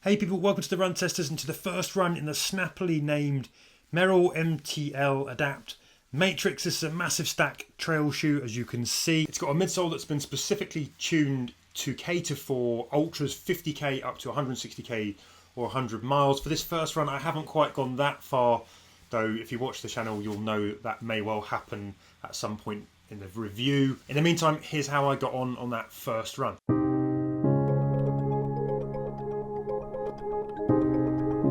Hey people, welcome to the Run Testers and to the first run in the snappily named Merrell MTL Adapt Matryx. This is a massive stack trail shoe, as you can see. It's got a midsole that's been specifically tuned to cater for ultras 50k up to 160k or 100 miles. For this first run, I haven't quite gone that far, though if you watch the channel, you'll know that may well happen at some point in the review. In the meantime, here's how I got on that first run.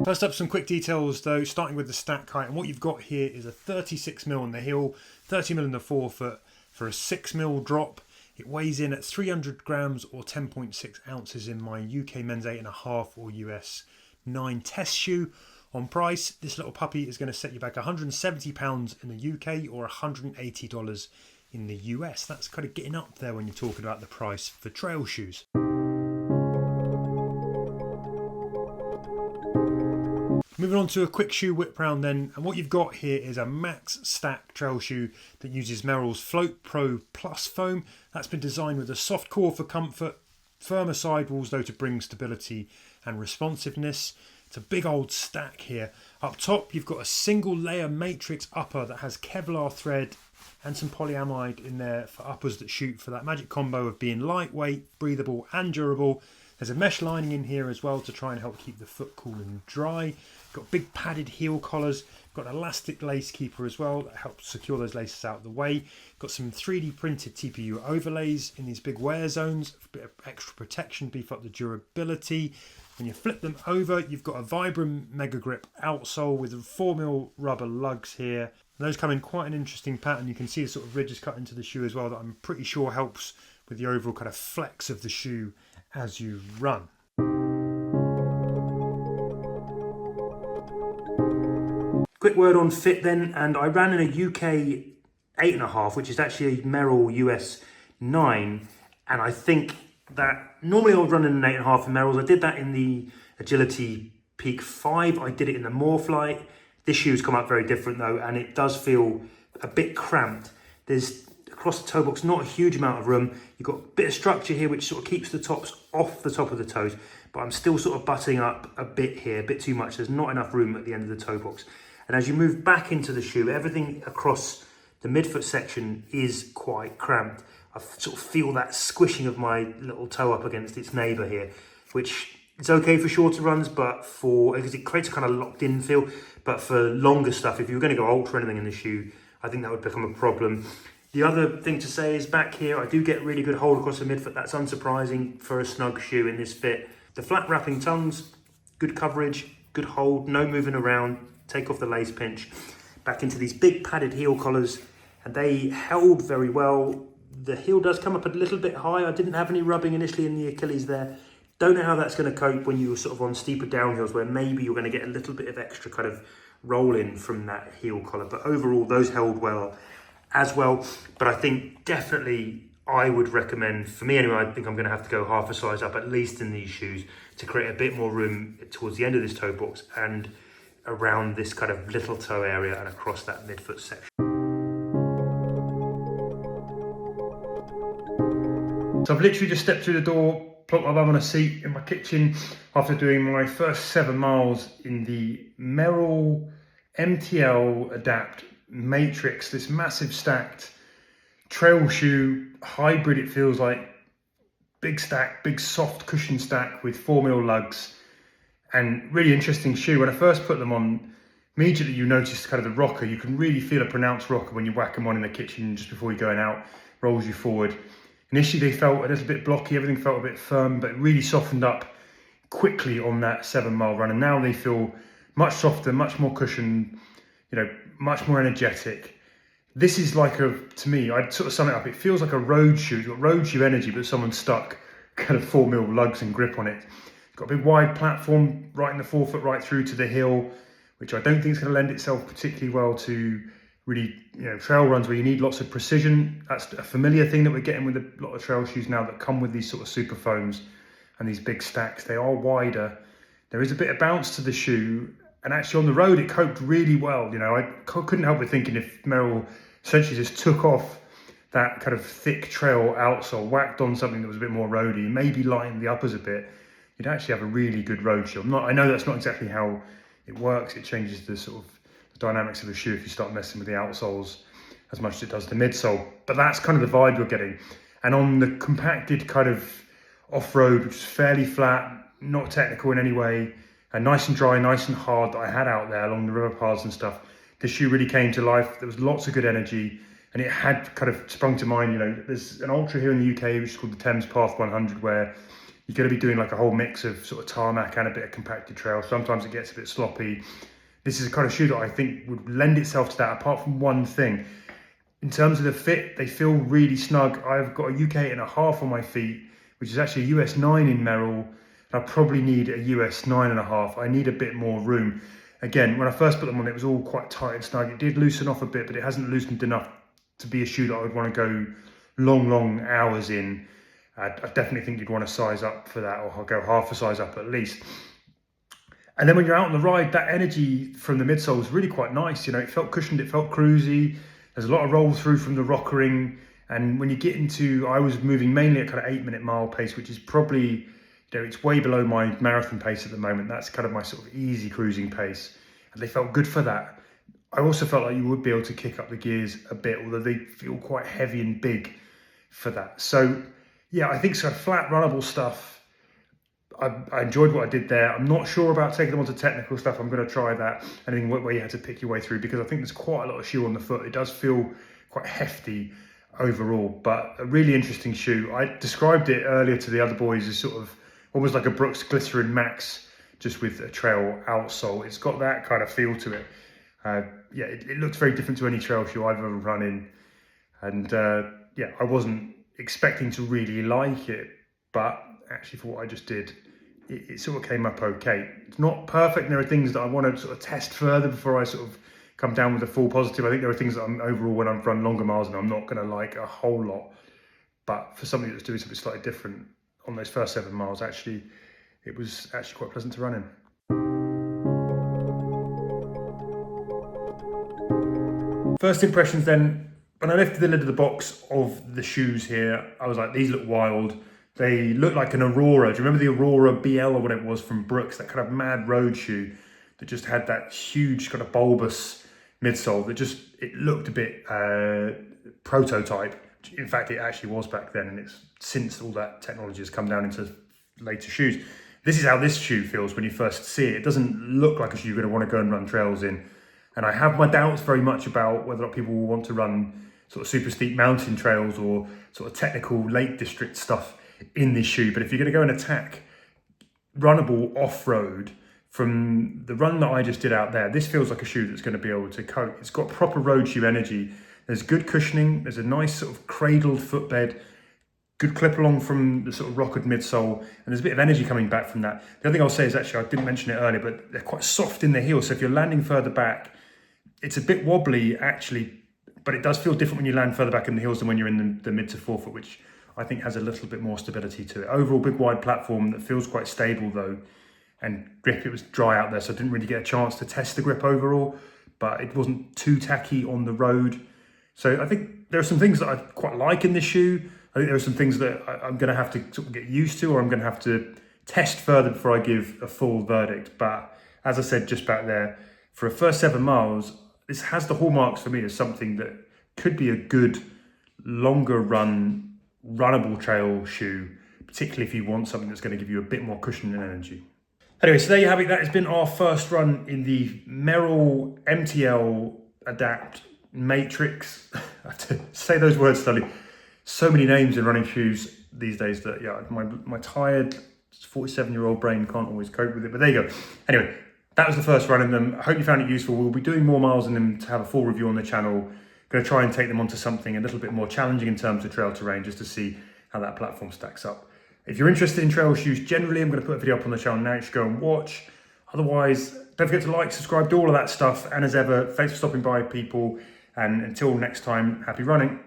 First up, some quick details though, starting with the stack height. And what you've got here is a 36mm in the heel, 30mm in the forefoot for a 6mm drop. It weighs in at 300 grams or 10.6 ounces in my UK men's 8.5 or US 9 test shoe. On price, this little puppy is going to set you back £170 in the UK or $180 in the US. That's kind of getting up there when you're talking about the price for trail shoes. Moving on to a quick shoe whip round then, and what you've got here is a max stack trail shoe that uses Merrell's FloatPro Plus foam. That's been designed with a soft core for comfort, firmer sidewalls though to bring stability and responsiveness. It's a big old stack here. Up top you've got a single layer matrix upper that has Kevlar thread and some polyamide in there for uppers that shoot for that magic combo of being lightweight, breathable and durable. There's a mesh lining in here as well to try and help keep the foot cool and dry. Got big padded heel collars. Got an elastic lace keeper as well that helps secure those laces out of the way. Got some 3D printed TPU overlays in these big wear zones, a bit of extra protection, beef up the durability. When you flip them over, you've got a Vibram Mega Grip outsole with 4mm rubber lugs here. And those come in quite an interesting pattern. You can see the sort of ridges cut into the shoe as well that I'm pretty sure helps with the overall kind of flex of the shoe as you run. Quick word on fit then, and I ran in a UK 8.5, which is actually a Merrell US 9, and I think that normally I would run in an 8.5 in Merrells. I did that in the Agility Peak 5, I did it in the Morphlight. This shoe's come out very different though, and it does feel a bit cramped. There's across the toe box not a huge amount of room. You've got a bit of structure here which sort of keeps the tops off the top of the toes, but I'm still sort of butting up a bit here, a bit too much. There's not enough room at the end of the toe box. And as you move back into the shoe, everything across the midfoot section is quite cramped. I sort of feel that squishing of my little toe up against its neighbour here, which is okay for shorter runs, but because it creates a kind of locked in feel. But for longer stuff, if you were going to go ultra anything in the shoe, I think that would become a problem. The other thing to say is back here, I do get really good hold across the midfoot. That's unsurprising for a snug shoe in this fit. The flat wrapping tongues, good coverage, good hold, no moving around. Take off the lace pinch, back into these big padded heel collars, and they held very well. The heel does come up a little bit high. I didn't have any rubbing initially in the Achilles there. Don't know how that's going to cope when you're sort of on steeper downhills where maybe you're going to get a little bit of extra kind of roll in from that heel collar. But overall, those held well as well. But I think definitely I would recommend, for me anyway, I think I'm going to have to go half a size up at least in these shoes to create a bit more room towards the end of this toe box and around this kind of little toe area and across that midfoot section. So I've literally just stepped through the door, plopped my bum on a seat in my kitchen after doing my first 7 miles in the Merrell MTL Adapt Matryx, this massive stacked trail shoe hybrid. It feels like big stack, big soft cushion stack with 4mm lugs. And really interesting shoe. When I first put them on, immediately you notice kind of the rocker. You can really feel a pronounced rocker when you whack them on in the kitchen just before you're going out, rolls you forward. Initially they felt a little bit blocky, everything felt a bit firm, but it really softened up quickly on that 7-mile run. And now they feel much softer, much more cushioned, much more energetic. This is like to me, I'd sort of sum it up, it feels like a road shoe. It's got road shoe energy, but someone stuck kind of 4mm lugs and grip on it. Got a big wide platform right in the forefoot, right through to the heel, which I don't think is going to lend itself particularly well to really, trail runs where you need lots of precision. That's a familiar thing that we're getting with a lot of trail shoes now that come with these sort of super foams and these big stacks. They are wider. There is a bit of bounce to the shoe, and actually on the road it coped really well. I couldn't help but thinking if Merrell essentially just took off that kind of thick trail outsole, whacked on something that was a bit more roady, maybe lightened the uppers a bit, you'd actually have a really good road shoe. I know that's not exactly how it works. It changes the sort of the dynamics of the shoe if you start messing with the outsoles as much as it does the midsole. But that's kind of the vibe you're getting. And on the compacted kind of off-road, which is fairly flat, not technical in any way, and nice and dry, nice and hard that I had out there along the river paths and stuff, the shoe really came to life. There was lots of good energy, and it had kind of sprung to mind, you know, there's an ultra here in the UK, which is called the Thames Path 100, where you're going to be doing like a whole mix of sort of tarmac and a bit of compacted trail. Sometimes it gets a bit sloppy. This is a kind of shoe that I think would lend itself to that, apart from one thing. In terms of the fit, they feel really snug. I've got a UK 8.5 on my feet, which is actually a US 9 in Merrell. I probably need a US 9.5. I need a bit more room. Again, when I first put them on, it was all quite tight and snug. It did loosen off a bit, but it hasn't loosened enough to be a shoe that I would want to go long hours in. I definitely think you'd want to size up for that, or go half a size up at least. And then when you're out on the ride, that energy from the midsole was really quite nice. You know, it felt cushioned, it felt cruisy. There's a lot of roll through from the rockering. And when you get into, I was moving mainly at kind of 8-minute mile pace, which is probably, you know, it's way below my marathon pace at the moment. That's kind of my sort of easy cruising pace. And they felt good for that. I also felt like you would be able to kick up the gears a bit, although they feel quite heavy and big for that. So yeah, I think sort of flat runnable stuff, I enjoyed what I did there. I'm not sure about taking them onto technical stuff. I'm going to try that. Anything where you had to pick your way through, because I think there's quite a lot of shoe on the foot. It does feel quite hefty overall, but a really interesting shoe. I described it earlier to the other boys as sort of almost like a Brooks Glycerin Max, just with a trail outsole. It's got that kind of feel to it. Yeah, it looks very different to any trail shoe I've ever run in. And yeah, I wasn't expecting to really like it, but actually for what I just did, it sort of came up okay. It's not perfect, and there are things that I want to sort of test further before I sort of come down with a full positive. I think there are things that I'm overall, when I've run longer miles, and I'm not going to like a whole lot. But for somebody that's doing something slightly different on those first 7 miles, actually, it was actually quite pleasant to run in. First impressions then, when I lifted the lid of the box of the shoes here, I was like, these look wild. They look like an Aurora. Do you remember the Aurora BL or what it was from Brooks? That kind of mad road shoe that just had that huge kind of bulbous midsole that just, it looked a bit prototype. In fact, it actually was back then, and it's since all that technology has come down into later shoes. This is how this shoe feels when you first see it. It doesn't look like a shoe you're going to want to go and run trails in. And I have my doubts very much about whether or not people will want to run sort of super steep mountain trails or sort of technical Lake District stuff in this shoe. But if you're going to go and attack runnable off-road from the run that I just did out there, this feels like a shoe that's going to be able to cope. It's got proper road shoe energy. There's good cushioning. There's a nice sort of cradled footbed, good clip along from the sort of rockered midsole, and there's a bit of energy coming back from that. The other thing I'll say is, actually, I didn't mention it earlier, but they're quite soft in the heel. So if you're landing further back, it's a bit wobbly actually, but it does feel different when you land further back in the heels than when you're in the mid to forefoot, which I think has a little bit more stability to it. Overall, big wide platform that feels quite stable though, and grip, it was dry out there, so I didn't really get a chance to test the grip overall, but it wasn't too tacky on the road. So I think there are some things that I quite like in this shoe. I think there are some things that I'm going to have to sort of get used to, or I'm going to have to test further before I give a full verdict. But as I said just back there, for a first 7 miles, this has the hallmarks for me as something that could be a good, longer run, runnable trail shoe, particularly if you want something that's going to give you a bit more cushion and energy. Anyway, so there you have it. That has been our first run in the Merrell MTL Adapt Matryx. I have to say those words slowly. So many names in running shoes these days that, yeah, my tired 47-year-old brain can't always cope with it, but there you go. Anyway, that was the first run in them. I hope you found it useful. We'll be doing more miles in them to have a full review on the channel. Going to try and take them onto something a little bit more challenging in terms of trail terrain, just to see how that platform stacks up. If you're interested in trail shoes generally, I'm going to put a video up on the channel now. You should go and watch. Otherwise, don't forget to like, subscribe, do all of that stuff. And as ever, thanks for stopping by, people. And until next time, happy running.